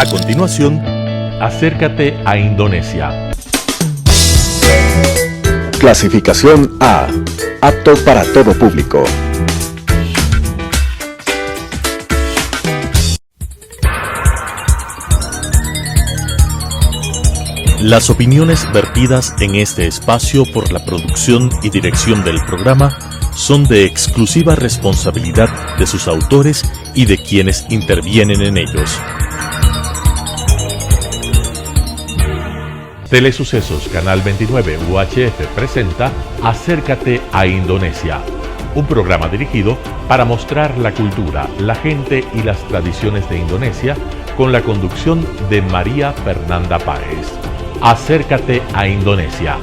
A continuación, acércate a Indonesia. Clasificación A. Apto para todo público. Las opiniones vertidas en este espacio por la producción y dirección del programa son de exclusiva responsabilidad de sus autores y de quienes intervienen en ellos. Telesucesos Canal 29 UHF presenta Acércate a Indonesia, un programa dirigido para mostrar la cultura, la gente y las tradiciones de Indonesia con la conducción de María Fernanda Páez. Acércate a Indonesia.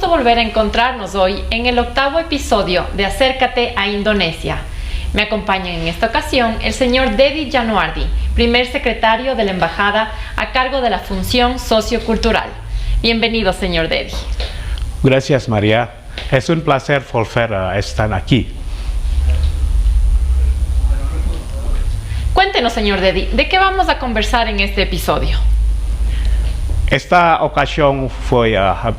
Volver a encontrarnos hoy en el 8º episodio de Acércate a Indonesia. Me acompaña en esta ocasión el señor Dedi Januardi, primer secretario de la Embajada a cargo de la función sociocultural. Bienvenido, señor Dedi. Gracias, María. Es un placer volver a estar aquí. Cuéntenos, señor Dedi, ¿de qué vamos a conversar en este episodio? Esta ocasión fue a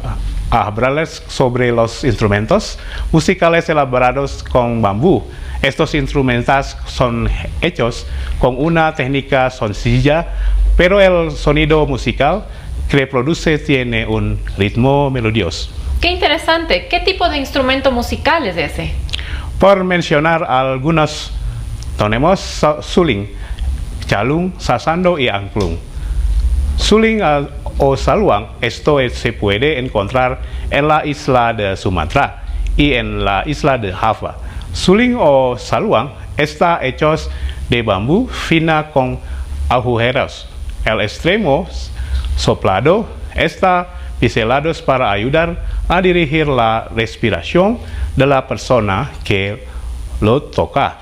hablarles sobre los instrumentos musicales elaborados con bambú. Estos instrumentos son hechos con una técnica sencilla, pero el sonido musical que produce tiene un ritmo melodioso. ¡Qué interesante! ¿Qué tipo de instrumento musical es ese? Por mencionar algunos, tenemos suling, calung, sasando y angklung. Suling o saluang, esto se puede encontrar en la isla de Sumatra y en la isla de Java. Suling o saluang está hecho de bambú fina con agujeros. El extremo soplado está biselado para ayudar a dirigir la respiración de la persona que lo toca.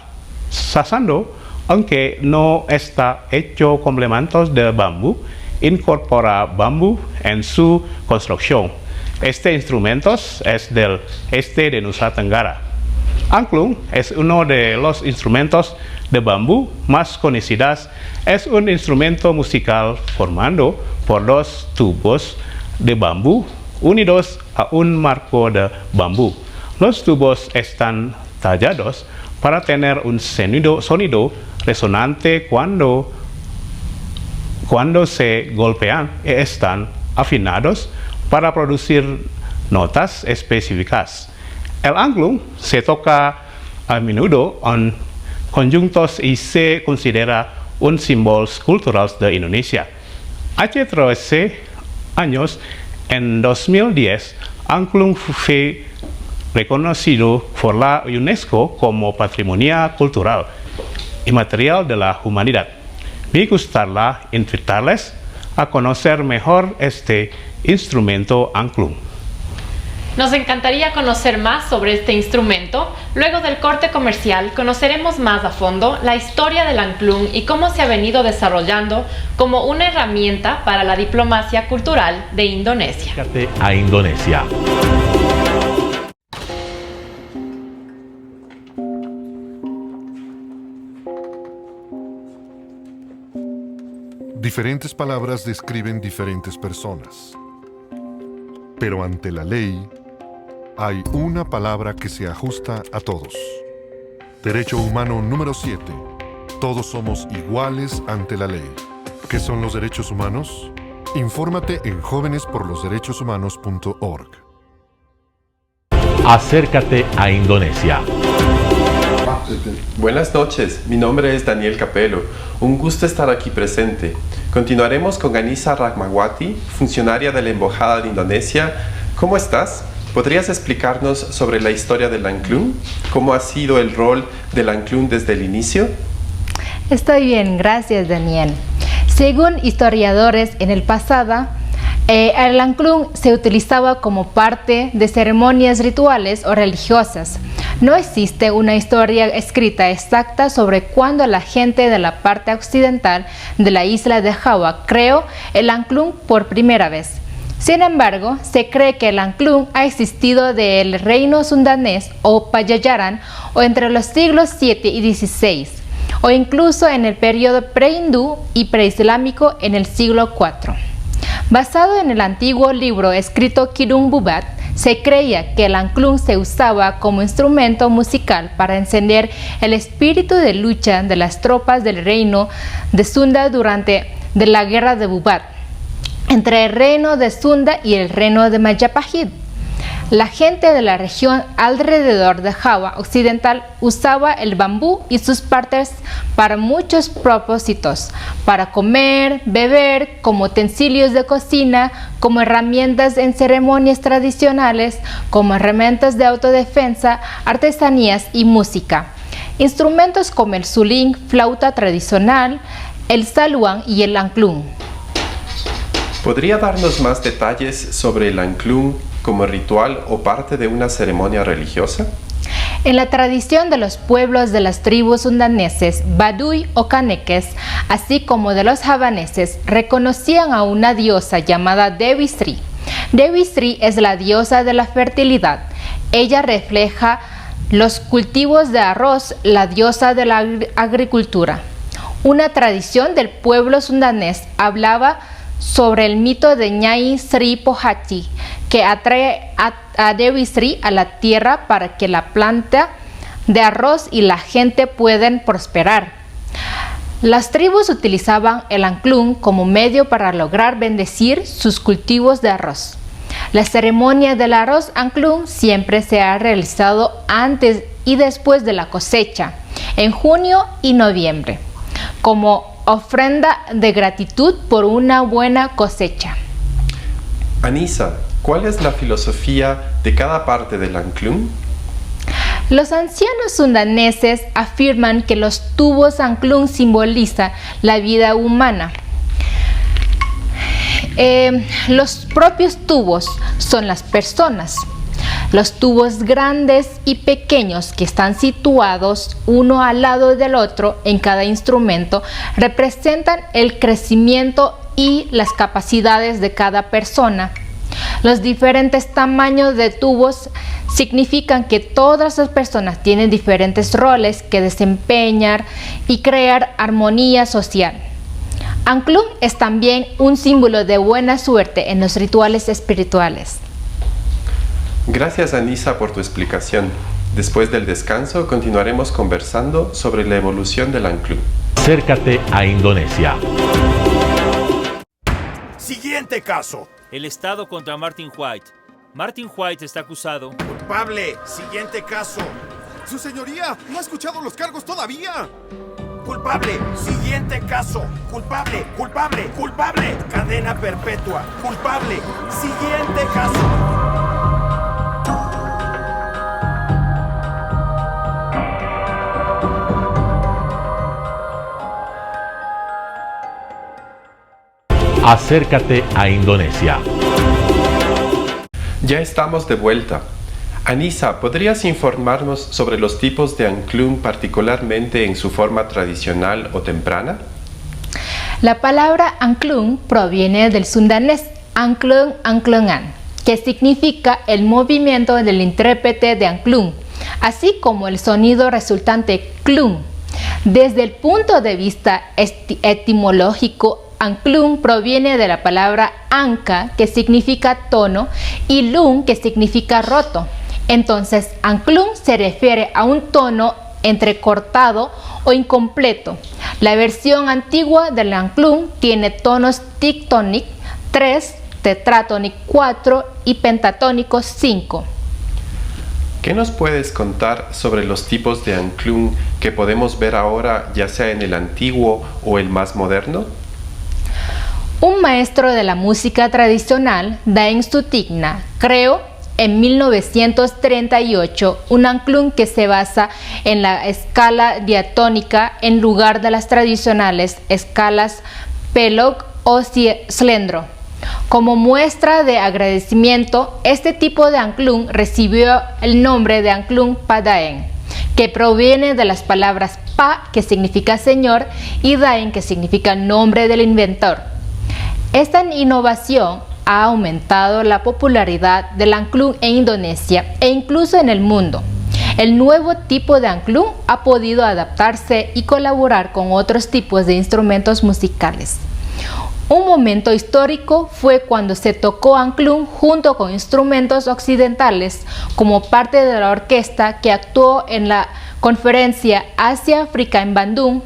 Sasando, aunque no está hecho complementos de bambú, incorpora bambú en su construcción. Este instrumento es del este de Nusa Tenggara. Angklung es uno de los instrumentos de bambú más conocidos. Es un instrumento musical formado por dos tubos de bambú unidos a un marco de bambú. Los tubos están tallados para tener un sonido resonante cuando se golpean y están afinados para producir notas específicas. El angklung se toca a menudo en conjuntos y se considera un símbolo cultural de Indonesia. Hace 13 años, en 2010, angklung fue reconocido por la UNESCO como Patrimonio Cultural Inmaterial de la Humanidad. Me gustaría invitarles a conocer mejor este instrumento angklung. Nos encantaría conocer más sobre este instrumento. Luego del corte comercial conoceremos más a fondo la historia del angklung y cómo se ha venido desarrollando como una herramienta para la diplomacia cultural de Indonesia. Acércate a Indonesia. Diferentes palabras describen diferentes personas. Pero ante la ley, hay una palabra que se ajusta a todos. Derecho humano número 7. Todos somos iguales ante la ley. ¿Qué son los derechos humanos? Infórmate en jóvenesporlosderechoshumanos.org. Acércate a Indonesia. Maksud Buenas noches, mi nombre es Daniel Capello. Un gusto estar aquí presente. Continuaremos con Anissa Rahmawati, funcionaria de la Embajada de Indonesia. ¿Cómo estás? ¿Podrías explicarnos sobre la historia del Angklung? ¿Cómo ha sido el rol del Angklung desde el inicio? Estoy bien, gracias Daniel. Según historiadores en el pasado, el Angklung se utilizaba como parte de ceremonias rituales o religiosas. No existe una historia escrita exacta sobre cuándo la gente de la parte occidental de la isla de Java creó el Angklung por primera vez. Sin embargo, se cree que el Angklung ha existido del reino sundanés o Pajajaran o entre los siglos 7 y 16, o incluso en el periodo prehindú y preislámico en el siglo IV. Basado en el antiguo libro escrito Kidung Bubat, se creía que el Angklung se usaba como instrumento musical para encender el espíritu de lucha de las tropas del reino de Sunda durante la guerra de Bubat, entre el reino de Sunda y el reino de Majapahit. La gente de la región alrededor de Java Occidental usaba el bambú y sus partes para muchos propósitos, para comer, beber, como utensilios de cocina, como herramientas en ceremonias tradicionales, como herramientas de autodefensa, artesanías y música. Instrumentos como el suling, flauta tradicional, el saluang y el angklung. ¿Podría darnos más detalles sobre el Angklung como ritual o parte de una ceremonia religiosa? En la tradición de los pueblos de las tribus sundaneses, Baduy o Caneques, así como de los javaneses, reconocían a una diosa llamada Devi Sri. Devi Sri es la diosa de la fertilidad. Ella refleja los cultivos de arroz, la diosa de la agricultura. Una tradición del pueblo sundanés hablaba sobre el mito de Ñai Sri Pohachi, que atrae a Devi Sri a la tierra para que la planta de arroz y la gente puedan prosperar. Las tribus utilizaban el Angklung como medio para lograr bendecir sus cultivos de arroz. La ceremonia del arroz Angklung siempre se ha realizado antes y después de la cosecha, en junio y noviembre, como ofrenda de gratitud por una buena cosecha. Anissa, ¿cuál es la filosofía de cada parte del Angklung? Los ancianos sundaneses afirman que los tubos Angklung simbolizan la vida humana. Los propios tubos son las personas. Los tubos grandes y pequeños que están situados uno al lado del otro en cada instrumento representan el crecimiento y las capacidades de cada persona. Los diferentes tamaños de tubos significan que todas las personas tienen diferentes roles que desempeñar y crear armonía social. Angklung es también un símbolo de buena suerte en los rituales espirituales. Gracias, Anissa, por tu explicación. Después del descanso, continuaremos conversando sobre la evolución del Angklung. Acércate a Indonesia. Siguiente caso. El Estado contra Martin White. Martin White está acusado. Culpable. Siguiente caso. ¡Su señoría! ¡No ha escuchado los cargos todavía! Culpable. Siguiente caso. Culpable. Culpable. Culpable. Cadena perpetua. Culpable. Siguiente caso. Acércate a Indonesia. Ya estamos de vuelta. Anissa, ¿podrías informarnos sobre los tipos de Angklung, particularmente en su forma tradicional o temprana? La palabra Angklung proviene del sundanés Angklung Angklungan, que significa el movimiento del intérprete de Angklung, así como el sonido resultante klung. Desde el punto de vista etimológico, Angklung proviene de la palabra anka, que significa tono, y lung, que significa roto. Entonces, Angklung se refiere a un tono entrecortado o incompleto. La versión antigua del Angklung tiene tonos dictónicos 3, tetratónico 4 y pentatónico 5. ¿Qué nos puedes contar sobre los tipos de angklung que podemos ver ahora, ya sea en el antiguo o el más moderno? Un maestro de la música tradicional, Daeng Sutigna, creó en 1938 un angklung que se basa en la escala diatónica en lugar de las tradicionales escalas pelog o slendro. Como muestra de agradecimiento, este tipo de angklung recibió el nombre de angklung Pa Daeng, que proviene de las palabras Pa, que significa señor, y Daeng, que significa nombre del inventor. Esta innovación ha aumentado la popularidad del angklung en Indonesia e incluso en el mundo. El nuevo tipo de angklung ha podido adaptarse y colaborar con otros tipos de instrumentos musicales. Un momento histórico fue cuando se tocó angklung junto con instrumentos occidentales como parte de la orquesta que actuó en la conferencia Asia-África en Bandung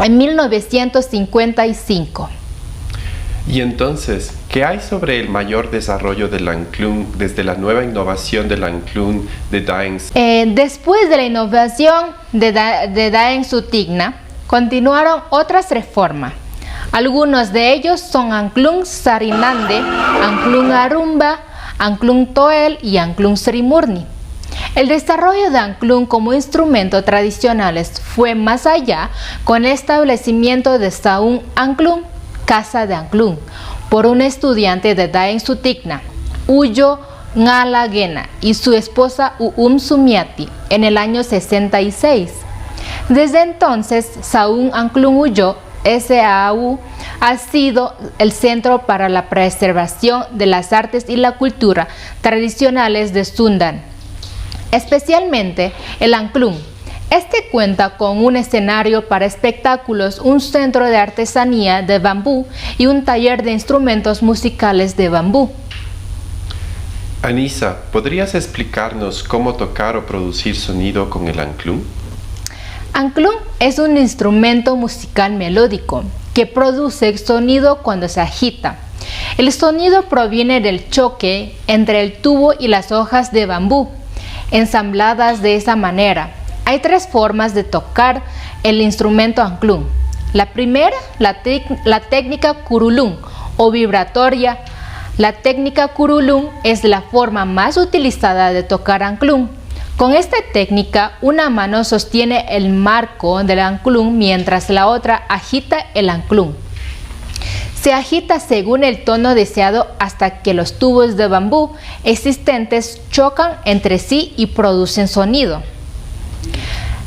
en 1955. Y entonces, ¿qué hay sobre el mayor desarrollo del angklung desde la nueva innovación del angklung de Daeng? Después de la innovación de Daeng Sutigna, continuaron otras reformas. Algunos de ellos son angklung Sarinande, angklung Arumba, angklung Toel y angklung Srimurni. El desarrollo de angklung como instrumento tradicionales fue más allá con el establecimiento de Saung Angklung, Casa de Angklung, por un estudiante de Daeng Sutigna, Uyo Ngalagena, y su esposa Uum Sumiati en el año 66. Desde entonces, Saung Angklung Uyo SAU ha sido el centro para la preservación de las artes y la cultura tradicionales de Sundan, especialmente el angklung. Este cuenta con un escenario para espectáculos, un centro de artesanía de bambú y un taller de instrumentos musicales de bambú. Anissa, ¿podrías explicarnos cómo tocar o producir sonido con el angklung? Angklung es un instrumento musical melódico que produce sonido cuando se agita. El sonido proviene del choque entre el tubo y las hojas de bambú, ensambladas de esa manera. Hay tres formas de tocar el instrumento angklung. La primera, la técnica kurulung o vibratoria. La técnica kurulung es la forma más utilizada de tocar angklung. Con esta técnica, una mano sostiene el marco del angklung mientras la otra agita el angklung. Se agita según el tono deseado hasta que los tubos de bambú existentes chocan entre sí y producen sonido.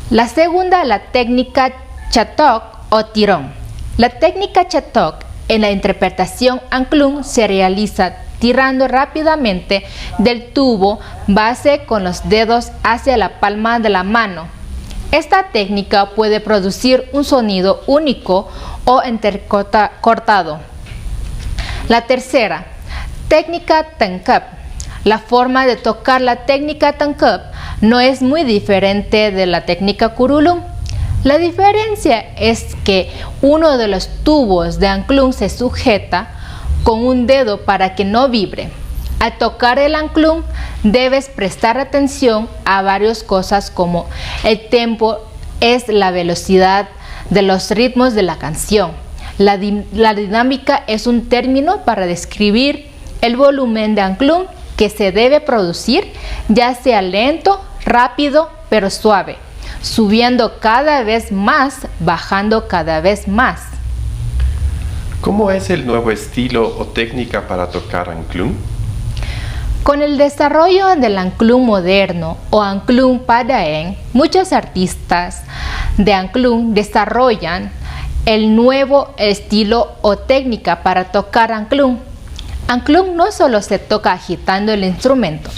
La segunda, la técnica chatok o tirón. La técnica chatok en la interpretación angklung se realiza tirando rápidamente del tubo base con los dedos hacia la palma de la mano. Esta técnica puede producir un sonido único o intercortado. La tercera, técnica tangkap. La forma de tocar la técnica tangkap no es muy diferente de la técnica kurulung. La diferencia es que uno de los tubos de angklung se sujeta con un dedo para que no vibre. Al tocar el angklung debes prestar atención a varias cosas como el tempo es la velocidad de los ritmos de la canción. La dinámica es un término para describir el volumen de angklung que se debe producir, ya sea lento, rápido, pero suave, subiendo cada vez más, bajando cada vez más. ¿Cómo es el nuevo estilo o técnica para tocar angklung? Con el desarrollo del angklung moderno o angklung Pa Daeng, muchos artistas de angklung desarrollan el nuevo estilo o técnica para tocar angklung. Angklung no solo se toca agitando el instrumento.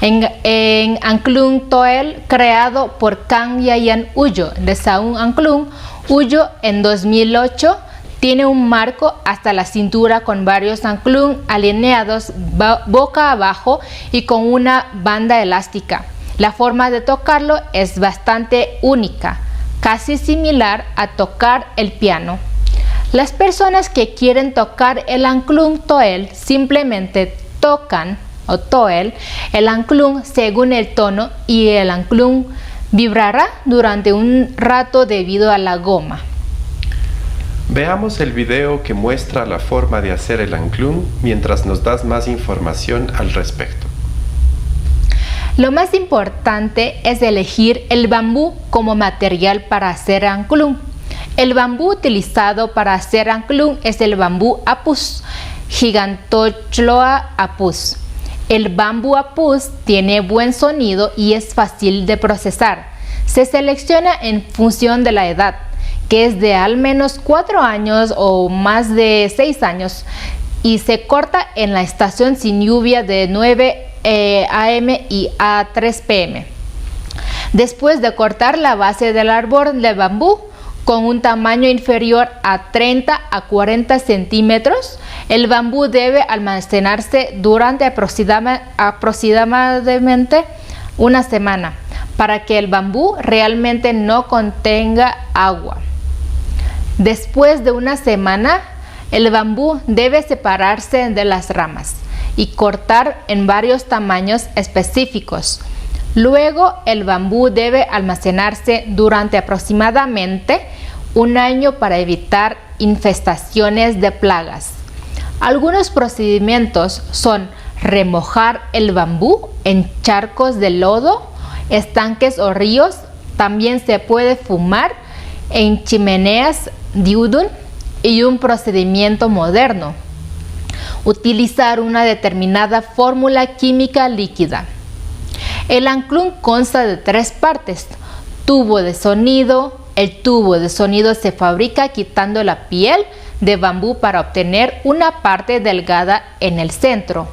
En angklung Toel, creado por Kang Yayan Uyo de Saung Angklung Uyo en 2008, tiene un marco hasta la cintura con varios angklung alineados boca abajo y con una banda elástica. La forma de tocarlo es bastante única, casi similar a tocar el piano. Las personas que quieren tocar el angklung Toel simplemente tocan o toel, el anclung según el tono y el anclung vibrará durante un rato debido a la goma. Veamos el video que muestra la forma de hacer el anclung mientras nos das más información al respecto. Lo más importante es elegir el bambú como material para hacer anclung. El bambú utilizado para hacer anclung es el bambú apus, Gigantochloa apus. El bambú apus tiene buen sonido y es fácil de procesar. Se selecciona en función de la edad, que es de al menos 4 años o más de 6 años, y se corta en la estación sin lluvia de 9 AM y a 3 PM. Después de cortar la base del árbol de bambú con un tamaño inferior a 30 a 40 centímetros, el bambú debe almacenarse durante aproximadamente una semana para que el bambú realmente no contenga agua. Después de una semana, el bambú debe separarse de las ramas y cortar en varios tamaños específicos. Luego, el bambú debe almacenarse durante aproximadamente un año para evitar infestaciones de plagas. Algunos procedimientos son remojar el bambú en charcos de lodo, estanques o ríos. También se puede fumar en chimeneas diudun y un procedimiento moderno, utilizar una determinada fórmula química líquida. El anclung consta de 3 partes: tubo de sonido. El tubo de sonido se fabrica quitando la piel de bambú para obtener una parte delgada en el centro.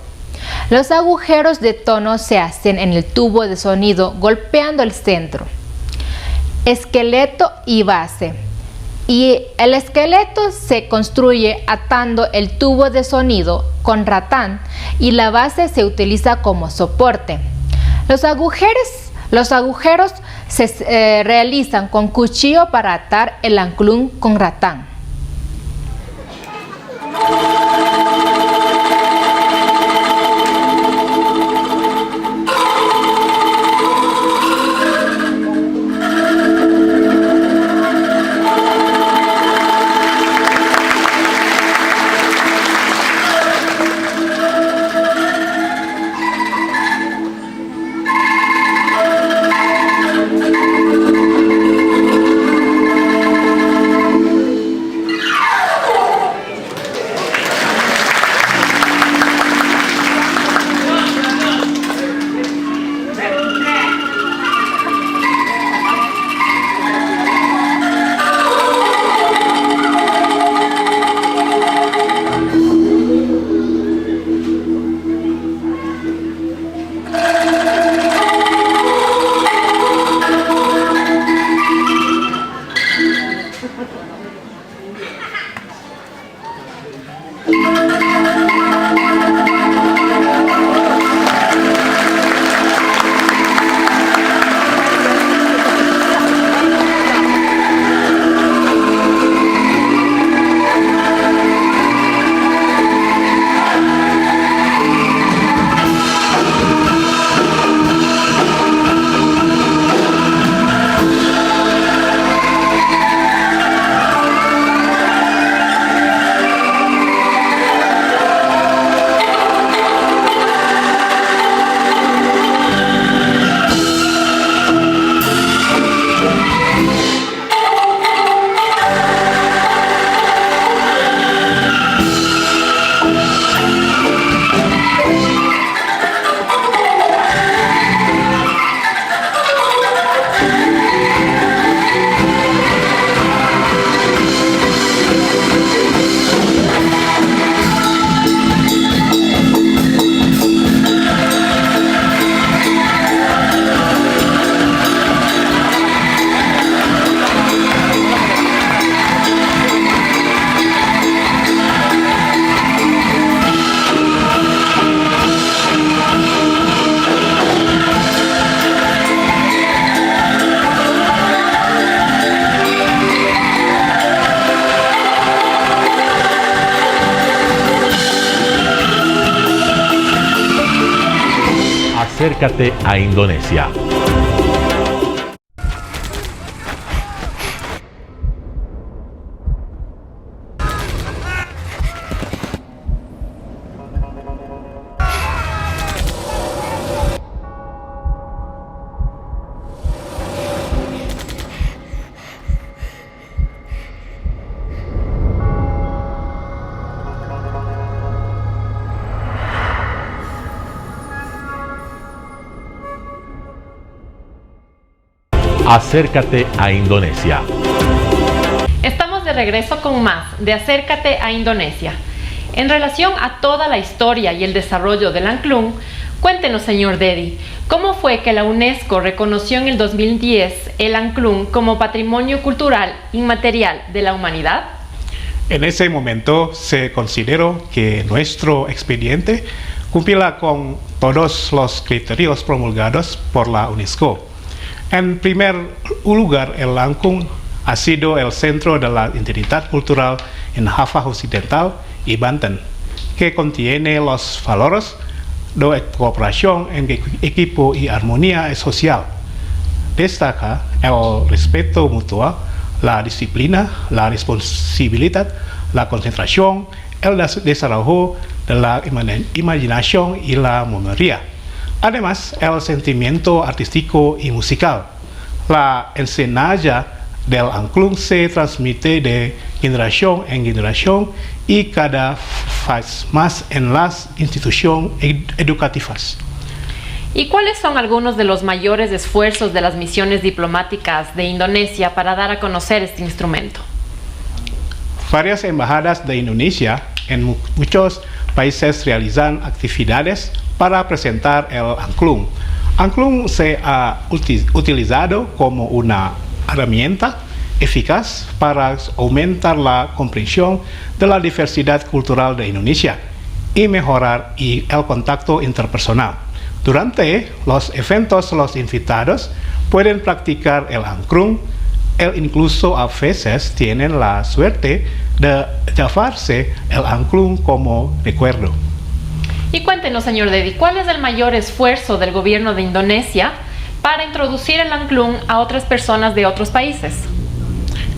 Los agujeros de tono se hacen en el tubo de sonido golpeando el centro. Esqueleto y base. Y el esqueleto se construye atando el tubo de sonido con ratán y la base se utiliza como soporte. Los agujeros se realizan con cuchillo para atar el anclung con ratán. Acércate a Indonesia. Acércate a Indonesia. Estamos de regreso con más de Acércate a Indonesia. En relación a toda la historia y el desarrollo del Angklung, cuéntenos, señor Dedi, ¿cómo fue que la UNESCO reconoció en el 2010 el Angklung como Patrimonio Cultural Inmaterial de la Humanidad? En ese momento se consideró que nuestro expediente cumplía con todos los criterios promulgados por la UNESCO. En primer lugar, el Angklung ha sido el centro de la identidad cultural en Java Occidental y Banten, que contiene los valores de cooperación en equipo y armonía social. Destaca el respeto mutuo, la disciplina, la responsabilidad, la concentración, el desarrollo de la imaginación y la memoria. Además, el sentimiento artístico y musical. La enseñanza del Angklung se transmite de generación en generación y cada vez más en las instituciones educativas. ¿Y cuáles son algunos de los mayores esfuerzos de las misiones diplomáticas de Indonesia para dar a conocer este instrumento? Varias embajadas de Indonesia en muchos países realizan actividades para presentar el Angklung. Angklung se ha utilizado como una herramienta eficaz para aumentar la comprensión de la diversidad cultural de Indonesia y mejorar el contacto interpersonal. Durante los eventos, los invitados pueden practicar el Angklung. Incluso a veces tienen la suerte de llevarse el Angklung como recuerdo. Y cuéntenos, señor Dedi, ¿cuál es el mayor esfuerzo del gobierno de Indonesia para introducir el Angklung a otras personas de otros países?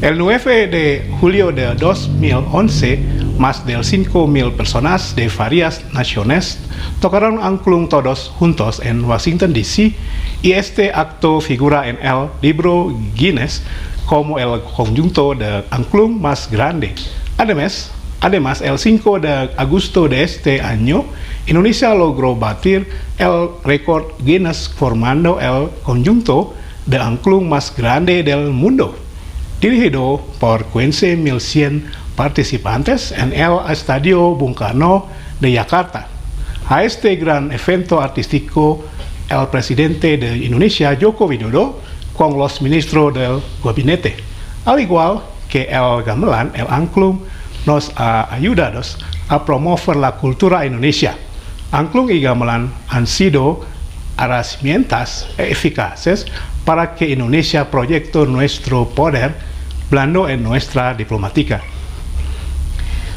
El 9 de julio de 2011, más de 5.000 personas de varias naciones tocaron Angklung todos juntos en Washington, D.C. y este acto figura en el libro Guinness como el conjunto de Angklung más grande. Además, el 5 de agosto de este año, Indonesia logró batir el récord Guinness formando el conjunto de Angklung más grande del mundo, dirigido por 15.100 participantes en el Estadio Bung Karno de Yakarta. A este gran evento artístico, el presidente de Indonesia, Joko Widodo, con los ministros del gabinete, al igual que el gamelan, el Angklung nos ha ayudado a promover la cultura Indonesia. Angklung y gamelan han sido herramientas eficaces para que Indonesia proyecte nuestro poder blando en nuestra diplomática.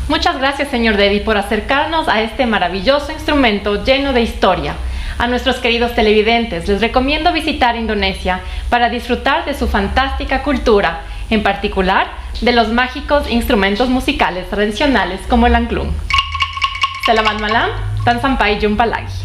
Muchas gracias, señor Dedi, por acercarnos a este maravilloso instrumento lleno de historia. A nuestros queridos televidentes, les recomiendo visitar Indonesia para disfrutar de su fantástica cultura, en particular de los mágicos instrumentos musicales tradicionales como el Angklung. Selamat malam, dan sampai jumpa lagi.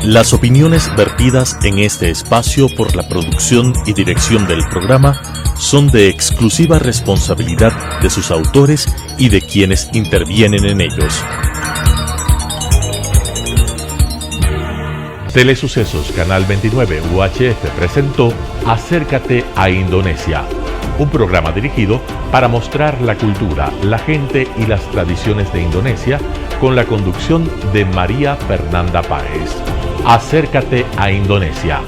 Las opiniones vertidas en este espacio por la producción y dirección del programa son de exclusiva responsabilidad de sus autores y de quienes intervienen en ellos. Telesucesos Canal 29 UHF presentó Acércate a Indonesia, un programa dirigido para mostrar la cultura, la gente y las tradiciones de Indonesia con la conducción de María Fernanda Páez. Acércate a Indonesia.